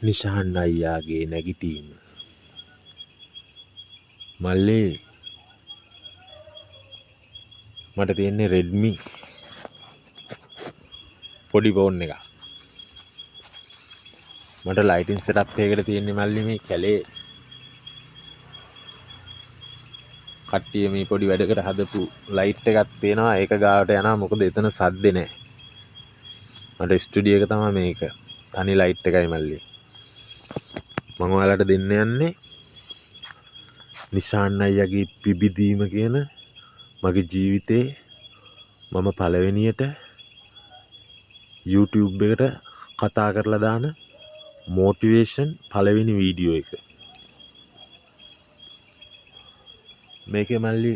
නිශාන් අයියාගේ නැගිටීම. මල්ලේ මට තියෙන්නේ Redmi පොඩි ෆෝන් එකක්. මට ලයිටින් සෙටප් එකකට තියෙන්නේ මල්ලි මේ කැලේ කට්ටිය මේ පොඩි වැඩකට හදපු ලයිට් එකක් තියෙනවා. ඒක ගාවට යනවා. මොකද එතන සද්ද නැහැ. මට ස්ටුඩියෝ එක තමයි මේක. තනි ලයිට් එකයි මල්ලි. මම ඔයාලට දෙන්න යන්නේ නිශාන් අයියාගේ පිබිදීම කියන මගේ ජීවිතේ මම පළවෙනියට YouTube එකට කතා කරලා දාන මොටිවේෂන් පළවෙනි වීඩියෝ එක. මේකේ මල්ලි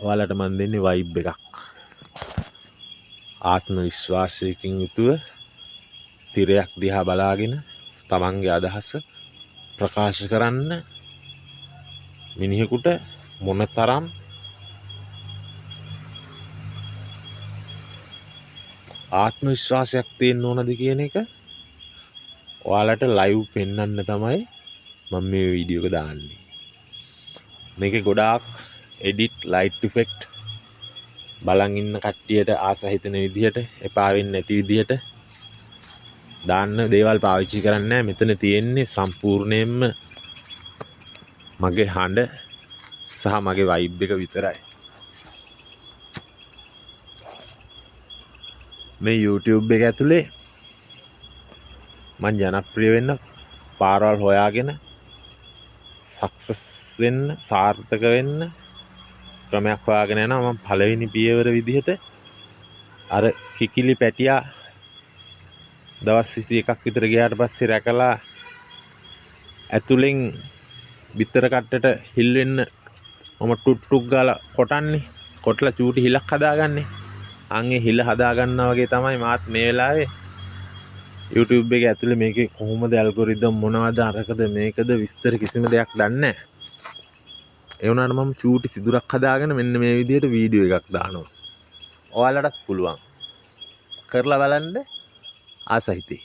ඔයාලට මම දෙන්නේ වයිබ් එකක්. ආත්ම විශ්වාසයකින් යුතුව තිරයක් දිහා බලාගෙන තමන්ගේ අදහස ප්‍රකාශ කරන්න මිනිහෙකුට මොනතරම් ආත්ම විශ්වාසයක් තියෙන්න ඕනද කියන එක ඔයාලට ලයිව් පෙන්වන්න තමයි මම මේ වීඩියෝ එක දාන්නේ. මේකේ ගොඩාක් එඩිට් ලයිට් ඉෆෙක්ට් බලන් ඉන්න කට්ටියට ආස හිතෙන විදිහට එපා වෙන්නේ නැති විදිහට දාන්න දේවල් පාවිච්චි කරන්නේ නැහැ. මෙතන තියෙන්නේ සම්පූර්ණයෙන්ම මගේ හඬ සහ මගේ වයිබ් එක විතරයි. මේ YouTube එක ඇතුලේ මම ජනප්‍රිය වෙන්න පාරවල් හොයාගෙන සක්සස් වෙන්න සාර්ථක වෙන්න ක්‍රමයක් හොයාගෙන යනවා. මම පළවෙනි පියවර විදිහට අර කිකිලි පැටියා දවස් 21ක් විතර ගියාට පස්සේ රැකලා ඇතුලෙන් බිත්තර කට්ටට හිල් වෙන්න මම ටුට්ටුක් ගාලා කොටන්නේ. කොටලා චූටි හිලක් හදාගන්නේ. අන්ගේ හිල හදා ගන්නවා වගේ තමයි මාත් මේ වෙලාවේ YouTube එකේ ඇතුලේ මේකේ කොහොමද ඇල්ගොරිතම් මොනවද අරකද මේකද විස්තර කිසිම දෙයක් දන්නේ නැහැ. ඒ වුණාට මම චූටි සිදුරක් හදාගෙන මෙන්න මේ විදිහට වීඩියෝ එකක් දානවා. ඔයාලටත් පුළුවන් කරලා බලන්න ආස හිතේ.